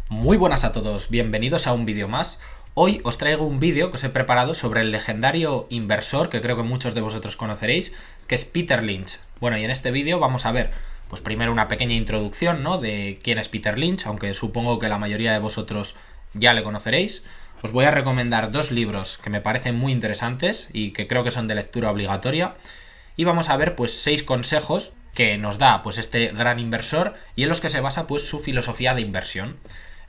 Muy buenas a todos, bienvenidos a un vídeo más. Hoy os traigo un vídeo que os he preparado sobre el legendario inversor que creo que muchos de vosotros conoceréis, que es Peter Lynch. Bueno, y en este vídeo vamos a ver, pues primero una pequeña introducción, ¿no?, de quién es Peter Lynch, aunque supongo que la mayoría de vosotros ya le conoceréis. Os voy a recomendar dos libros que me parecen muy interesantes y que creo que son de lectura obligatoria. Y vamos a ver pues 6 consejos que nos da pues este gran inversor y en los que se basa pues su filosofía de inversión.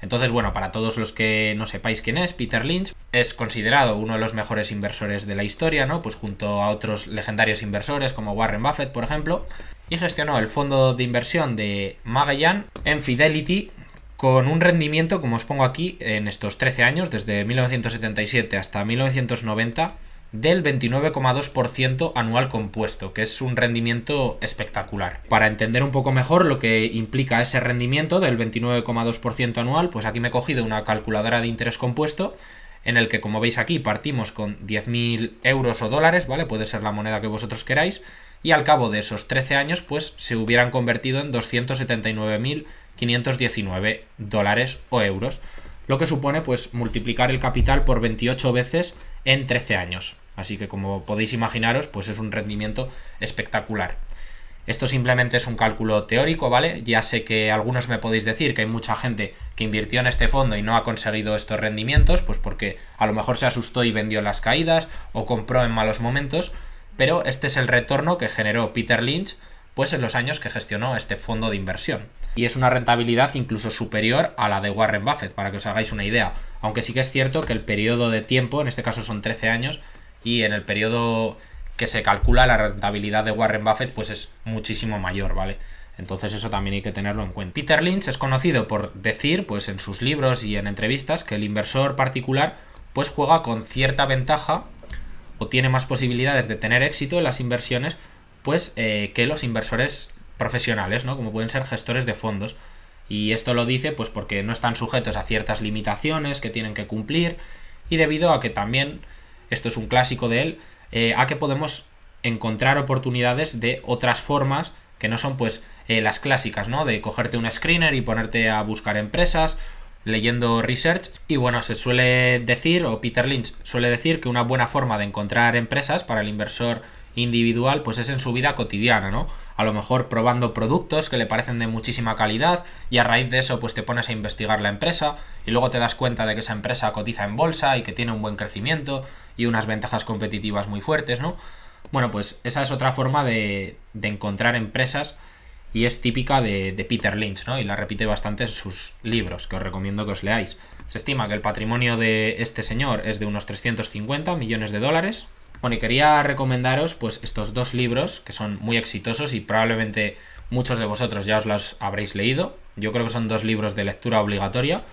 Entonces, bueno, para todos los que no sepáis quién es, Peter Lynch es considerado uno de los mejores inversores de la historia, ¿no? Pues junto a otros legendarios inversores como Warren Buffett, por ejemplo, y gestionó el fondo de inversión de Magellan en Fidelity con un rendimiento, como os pongo aquí, en estos 13 años, desde 1977 hasta 1990, del 29,2% anual compuesto, que es un rendimiento espectacular. Para entender un poco mejor lo que implica ese rendimiento del 29,2% anual, pues aquí me he cogido una calculadora de interés compuesto en el que, como veis aquí, partimos con 10.000 euros o dólares, ¿vale? Puede ser la moneda que vosotros queráis, y al cabo de esos 13 años, pues se hubieran convertido en 279.519 dólares o euros, lo que supone pues multiplicar el capital por 28 veces en 13 años. Así que, como podéis imaginaros, pues es un rendimiento espectacular. Esto simplemente es un cálculo teórico, ¿vale? Ya sé que algunos me podéis decir que hay mucha gente que invirtió en este fondo y no ha conseguido estos rendimientos, pues porque a lo mejor se asustó y vendió en las caídas o compró en malos momentos, pero este es el retorno que generó Peter Lynch pues en los años que gestionó este fondo de inversión. Y es una rentabilidad incluso superior a la de Warren Buffett, para que os hagáis una idea. Aunque sí que es cierto que el periodo de tiempo, en este caso son 13 años, y en el periodo que se calcula la rentabilidad de Warren Buffett pues es muchísimo mayor, ¿vale? Entonces eso también hay que tenerlo en cuenta. Peter Lynch es conocido por decir, pues en sus libros y en entrevistas, que el inversor particular pues juega con cierta ventaja o tiene más posibilidades de tener éxito en las inversiones pues que los inversores profesionales, ¿no? Como pueden ser gestores de fondos. Y esto lo dice pues porque no están sujetos a ciertas limitaciones que tienen que cumplir, y debido a que también, esto es un clásico de él, a que podemos encontrar oportunidades de otras formas que no son pues las clásicas, ¿no? De cogerte un screener y ponerte a buscar empresas leyendo research. Y bueno, se suele decir, o Peter Lynch suele decir, que una buena forma de encontrar empresas para el inversor individual pues es en su vida cotidiana, ¿no? A lo mejor probando productos que le parecen de muchísima calidad, y a raíz de eso pues te pones a investigar la empresa y luego te das cuenta de que esa empresa cotiza en bolsa y que tiene un buen crecimiento y unas ventajas competitivas muy fuertes, ¿no? Bueno, pues esa es otra forma de encontrar empresas, y es típica de Peter Lynch, ¿no? Y la repite bastante en sus libros, que os recomiendo que os leáis. Se estima que el patrimonio de este señor es de unos 350 millones de dólares. Bueno, y quería recomendaros pues estos dos libros que son muy exitosos y probablemente muchos de vosotros ya os los habréis leído. Yo creo que son dos libros de lectura obligatoria.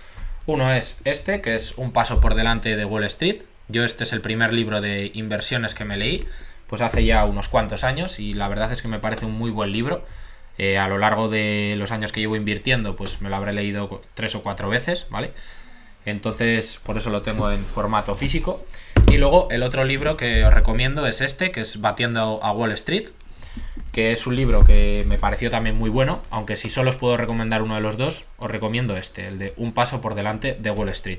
Uno es este, que es Un paso por delante de Wall Street. Yo este es el primer libro de inversiones que me leí, pues hace ya unos cuantos años, y la verdad es que me parece un muy buen libro. A lo largo de los años que llevo invirtiendo, pues me lo habré leído 3 o 4 veces, ¿vale? Entonces, por eso lo tengo en formato físico. Y luego el otro libro que os recomiendo es este, que es Batiendo a Wall Street, que es un libro que me pareció también muy bueno, aunque si solo os puedo recomendar uno de los dos, os recomiendo este, el de Un paso por delante de Wall Street.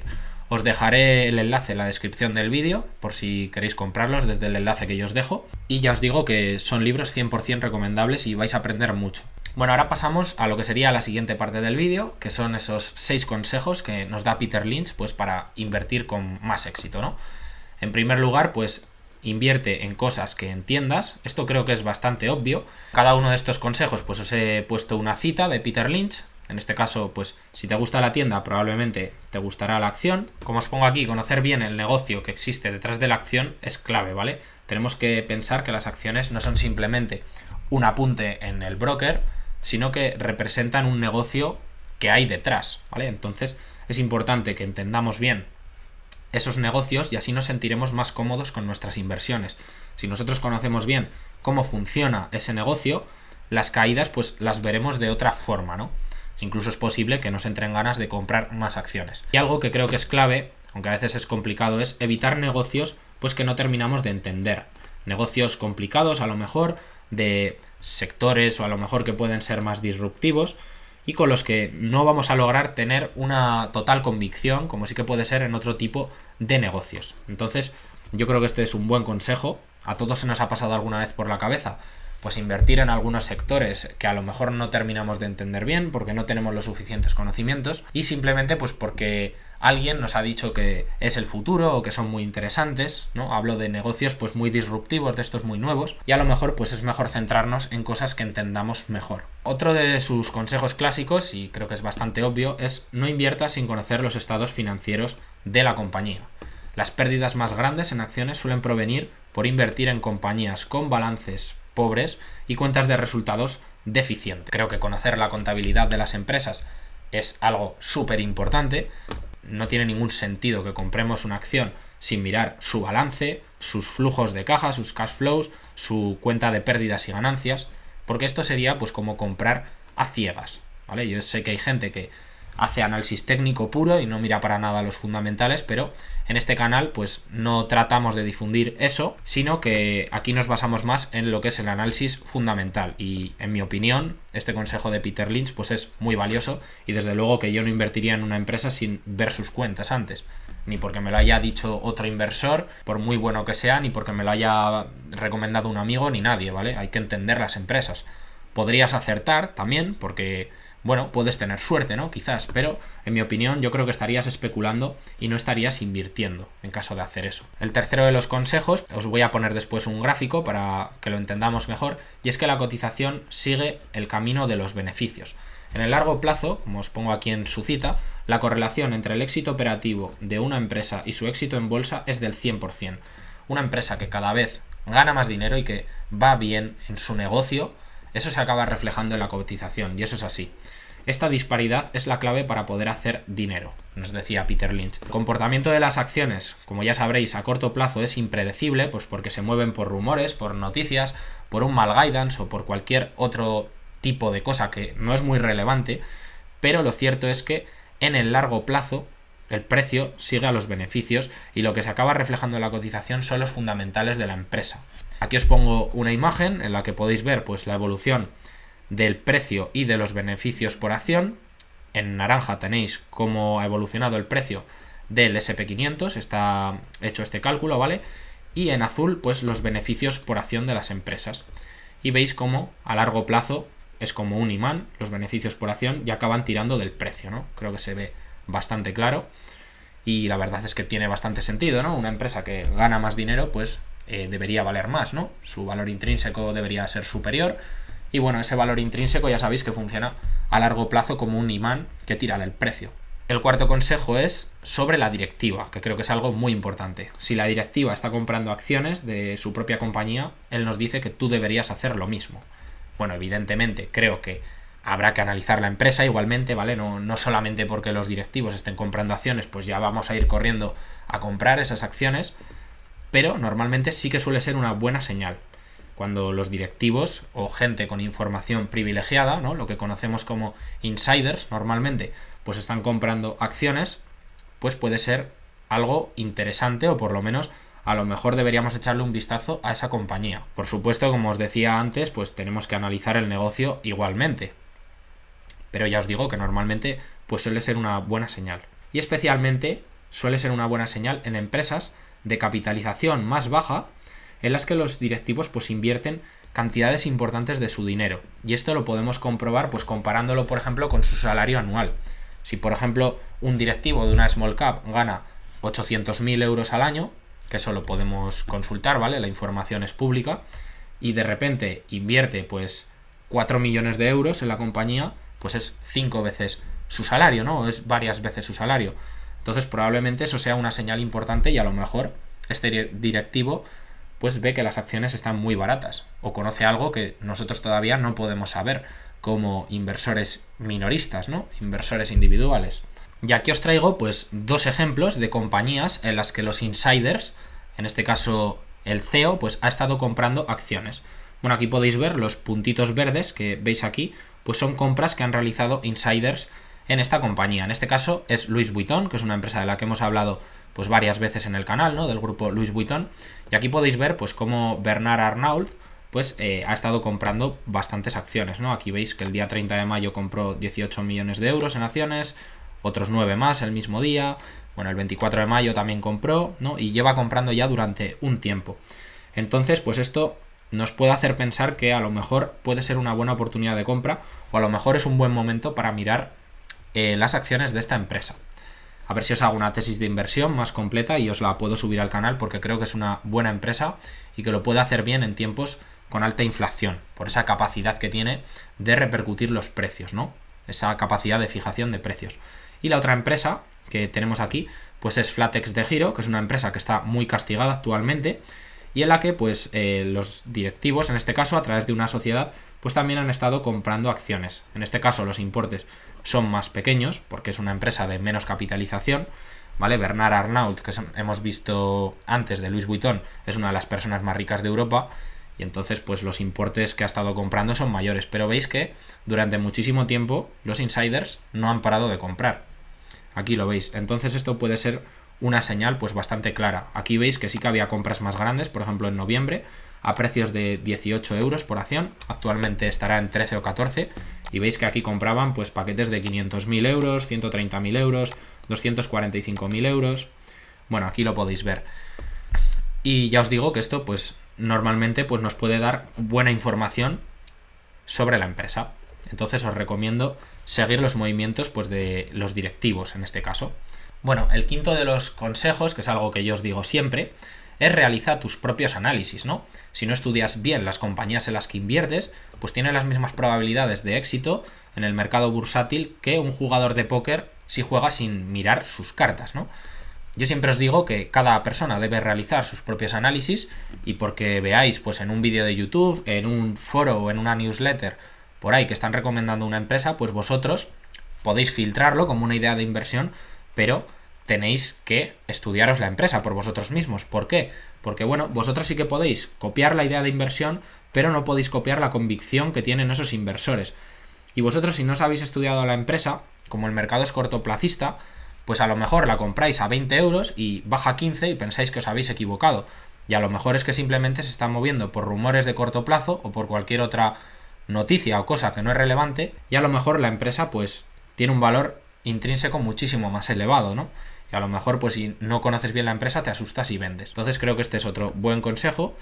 Os dejaré el enlace en la descripción del vídeo, por si queréis comprarlos desde el enlace que yo os dejo. Y ya os digo que son libros 100% recomendables y vais a aprender mucho. Bueno, ahora pasamos a lo que sería la siguiente parte del vídeo, que son esos 6 consejos que nos da Peter Lynch pues para invertir con más éxito, ¿no? En primer lugar, pues invierte en cosas que entiendas. Esto creo que es bastante obvio. Cada uno de estos consejos pues os he puesto una cita de Peter Lynch. En este caso, pues si te gusta la tienda, probablemente te gustará la acción. Como os pongo aquí, conocer bien el negocio que existe detrás de la acción es clave, ¿vale? Tenemos que pensar que las acciones no son simplemente un apunte en el broker, sino que representan un negocio que hay detrás, ¿vale? Entonces es importante que entendamos bien esos negocios y así nos sentiremos más cómodos con nuestras inversiones. Si nosotros conocemos bien cómo funciona ese negocio, las caídas pues las veremos de otra forma, ¿no? Incluso es posible que nos entren ganas de comprar más acciones. Y algo que creo que es clave, aunque a veces es complicado, es evitar negocios pues que no terminamos de entender. Negocios complicados, a lo mejor, de sectores o a lo mejor que pueden ser más disruptivos, y con los que no vamos a lograr tener una total convicción, como sí que puede ser en otro tipo de negocios. Entonces, yo creo que este es un buen consejo. A todos se nos ha pasado alguna vez por la cabeza pues invertir en algunos sectores que a lo mejor no terminamos de entender bien porque no tenemos los suficientes conocimientos y simplemente pues porque alguien nos ha dicho que es el futuro o que son muy interesantes, ¿no? Hablo de negocios pues muy disruptivos, de estos muy nuevos, y a lo mejor pues es mejor centrarnos en cosas que entendamos mejor. Otro de sus consejos clásicos, y creo que es bastante obvio, es no invierta sin conocer los estados financieros de la compañía. Las pérdidas más grandes en acciones suelen provenir por invertir en compañías con balances pobres y cuentas de resultados deficientes. Creo que conocer la contabilidad de las empresas es algo súper importante. No tiene ningún sentido que compremos una acción sin mirar su balance, sus flujos de caja, sus cash flows, su cuenta de pérdidas y ganancias, porque esto sería pues como comprar a ciegas, ¿vale? Yo sé que hay gente que hace análisis técnico puro y no mira para nada los fundamentales, pero en este canal pues no tratamos de difundir eso, sino que aquí nos basamos más en lo que es el análisis fundamental, y en mi opinión este consejo de Peter Lynch pues es muy valioso, y desde luego que yo no invertiría en una empresa sin ver sus cuentas antes, ni porque me lo haya dicho otro inversor, por muy bueno que sea, ni porque me lo haya recomendado un amigo, ni nadie, ¿vale? Hay que entender las empresas. Podrías acertar también, porque bueno, puedes tener suerte, ¿no? Quizás, pero en mi opinión yo creo que estarías especulando y no estarías invirtiendo en caso de hacer eso. El tercero de los consejos, os voy a poner después un gráfico para que lo entendamos mejor, y es que la cotización sigue el camino de los beneficios. En el largo plazo, como os pongo aquí en su cita, la correlación entre el éxito operativo de una empresa y su éxito en bolsa es del 100%. Una empresa que cada vez gana más dinero y que va bien en su negocio, eso se acaba reflejando en la cotización, y eso es así. Esta disparidad es la clave para poder hacer dinero, nos decía Peter Lynch. El comportamiento de las acciones, como ya sabréis, a corto plazo es impredecible, pues porque se mueven por rumores, por noticias, por un mal guidance o por cualquier otro tipo de cosa que no es muy relevante, pero lo cierto es que en el largo plazo el precio sigue a los beneficios y lo que se acaba reflejando en la cotización son los fundamentales de la empresa. Aquí os pongo una imagen en la que podéis ver pues la evolución del precio y de los beneficios por acción. En naranja tenéis cómo ha evolucionado el precio del SP500, está hecho este cálculo, ¿vale? Y en azul pues los beneficios por acción de las empresas. Y veis cómo a largo plazo es como un imán, los beneficios por acción ya acaban tirando del precio, ¿no? Creo que se ve bastante claro y la verdad es que tiene bastante sentido, ¿no? Una empresa que gana más dinero pues debería valer más, ¿no? Su valor intrínseco debería ser superior. Y bueno, ese valor intrínseco ya sabéis que funciona a largo plazo como un imán que tira del precio. El cuarto consejo es sobre la directiva, que creo que es algo muy importante. Si la directiva está comprando acciones de su propia compañía, él nos dice que tú deberías hacer lo mismo. Bueno, evidentemente creo que habrá que analizar la empresa igualmente, ¿vale? No solamente porque los directivos estén comprando acciones, pues ya vamos a ir corriendo a comprar esas acciones, pero normalmente sí que suele ser una buena señal. Cuando los directivos o gente con información privilegiada, ¿no? Lo que conocemos como insiders normalmente, pues están comprando acciones, pues puede ser algo interesante, o por lo menos a lo mejor deberíamos echarle un vistazo a esa compañía. Por supuesto, como os decía antes, pues tenemos que analizar el negocio igualmente. Pero ya os digo que normalmente pues suele ser una buena señal. Y especialmente suele ser una buena señal en empresas de capitalización más baja, en las que los directivos pues invierten cantidades importantes de su dinero. Y esto lo podemos comprobar pues comparándolo, por ejemplo, con su salario anual. Si, por ejemplo, un directivo de una small cap gana 800.000 euros al año, que eso lo podemos consultar, ¿vale? La información es pública, y de repente invierte pues 4 millones de euros en la compañía, pues es 5 veces su salario, ¿no? Es varias veces su salario. Entonces probablemente eso sea una señal importante y a lo mejor este directivo pues ve que las acciones están muy baratas o conoce algo que nosotros todavía no podemos saber como inversores minoristas, ¿no? Inversores individuales. Y aquí os traigo pues dos ejemplos de compañías en las que los insiders, en este caso el CEO, pues ha estado comprando acciones. Bueno, aquí podéis ver los puntitos verdes que veis aquí, pues son compras que han realizado insiders en esta compañía. En este caso es Louis Vuitton, que es una empresa de la que hemos hablado pues varias veces en el canal, ¿no? Del grupo Louis Vuitton. Y aquí podéis ver pues cómo Bernard Arnault pues ha estado comprando bastantes acciones, ¿no? Aquí veis que el día 30 de mayo compró 18 millones de euros en acciones, otros 9 más el mismo día, bueno, el 24 de mayo también compró, ¿no? Y lleva comprando ya durante un tiempo. Entonces, pues esto nos puede hacer pensar que a lo mejor puede ser una buena oportunidad de compra, o a lo mejor es un buen momento para mirar las acciones de esta empresa. A ver si os hago una tesis de inversión más completa y os la puedo subir al canal, porque creo que es una buena empresa y que lo puede hacer bien en tiempos con alta inflación, por esa capacidad que tiene de repercutir los precios, ¿no? Esa capacidad de fijación de precios. Y la otra empresa que tenemos aquí, pues es Flatex de Giro, que es una empresa que está muy castigada actualmente y en la que pues los directivos, en este caso a través de una sociedad, pues también han estado comprando acciones. En este caso los importes son más pequeños porque es una empresa de menos capitalización, ¿vale? Bernard Arnault, que hemos visto antes de Louis Vuitton, es una de las personas más ricas de Europa y entonces pues los importes que ha estado comprando son mayores, pero veis que durante muchísimo tiempo los insiders no han parado de comprar. Aquí lo veis, entonces esto puede ser una señal pues bastante clara. Aquí veis que sí que había compras más grandes, por ejemplo en noviembre, a precios de 18 euros por acción, actualmente estará en 13 o 14, y veis que aquí compraban pues paquetes de 500.000 euros, 130.000 euros, 245.000 euros, bueno, aquí lo podéis ver. Y ya os digo que esto pues normalmente pues nos puede dar buena información sobre la empresa. Entonces os recomiendo seguir los movimientos pues de los directivos en este caso. Bueno, el quinto de los consejos, que es algo que yo os digo siempre, es realiza tus propios análisis, ¿no? Si no estudias bien las compañías en las que inviertes, pues tiene las mismas probabilidades de éxito en el mercado bursátil que un jugador de póker si juega sin mirar sus cartas, ¿no? Yo siempre os digo que cada persona debe realizar sus propios análisis y porque veáis pues en un vídeo de YouTube, en un foro o en una newsletter por ahí que están recomendando una empresa, pues vosotros podéis filtrarlo como una idea de inversión, pero tenéis que estudiaros la empresa por vosotros mismos. ¿Por qué? Porque bueno, vosotros sí que podéis copiar la idea de inversión, pero no podéis copiar la convicción que tienen esos inversores. Y vosotros si no os habéis estudiado la empresa, como el mercado es cortoplacista, pues a lo mejor la compráis a 20 euros y baja a 15 y pensáis que os habéis equivocado. Y a lo mejor es que simplemente se está moviendo por rumores de corto plazo o por cualquier otra noticia o cosa que no es relevante, y a lo mejor la empresa pues tiene un valor intrínseco muchísimo más elevado, ¿no? Y a lo mejor pues si no conoces bien la empresa te asustas y vendes. Entonces creo que este es otro buen consejo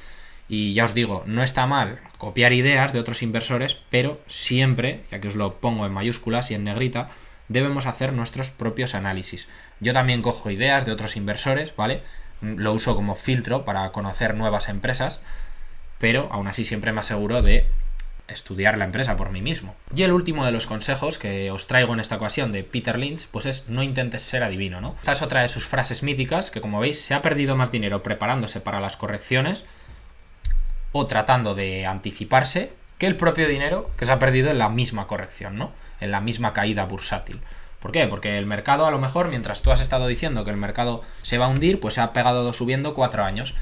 y ya os digo, no está mal copiar ideas de otros inversores, pero siempre, ya que os lo pongo en mayúsculas y en negrita, debemos hacer nuestros propios análisis. Yo también cojo ideas de otros inversores, ¿vale? Lo uso como filtro para conocer nuevas empresas, pero aún así siempre me aseguro de estudiar la empresa por mí mismo. Y el último de los consejos que os traigo en esta ocasión de Peter Lynch, pues es no intentes ser adivino, ¿no? Esta es otra de sus frases míticas, que como veis se ha perdido más dinero preparándose para las correcciones o tratando de anticiparse que el propio dinero que se ha perdido en la misma corrección, ¿no? En la misma caída bursátil. ¿Por qué? Porque el mercado a lo mejor, mientras tú has estado diciendo que el mercado se va a hundir, pues se ha pegado subiendo 4 años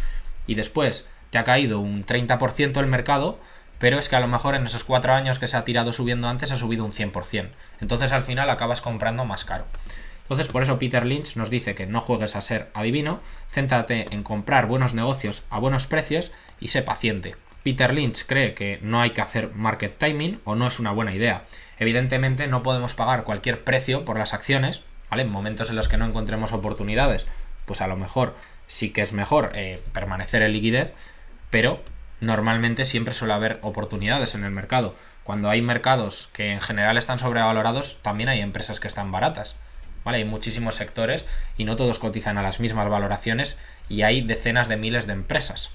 y después te ha caído un 30% el mercado, pero es que a lo mejor en esos 4 años que se ha tirado subiendo antes ha subido un 100%. Entonces al final acabas comprando más caro. Entonces por eso Peter Lynch nos dice que no juegues a ser adivino, céntrate en comprar buenos negocios a buenos precios y sé paciente. Peter Lynch cree que no hay que hacer market timing o no es una buena idea. Evidentemente no podemos pagar cualquier precio por las acciones, ¿vale? En momentos en los que no encontremos oportunidades, pues a lo mejor sí que es mejor permanecer en liquidez, pero normalmente siempre suele haber oportunidades en el mercado. Cuando hay mercados que en general están sobrevalorados, también hay empresas que están baratas, ¿vale? Hay muchísimos sectores y no todos cotizan a las mismas valoraciones y hay decenas de miles de empresas.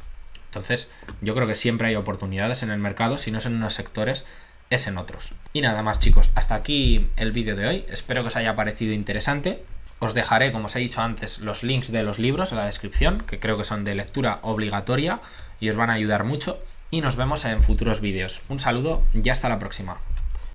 Entonces, yo creo que siempre hay oportunidades en el mercado, si no es en unos sectores, es en otros. Y nada más, chicos, hasta aquí el vídeo de hoy. Espero que os haya parecido interesante. Os dejaré, como os he dicho antes, los links de los libros en la descripción, que creo que son de lectura obligatoria y os van a ayudar mucho. Y nos vemos en futuros vídeos. Un saludo y hasta la próxima.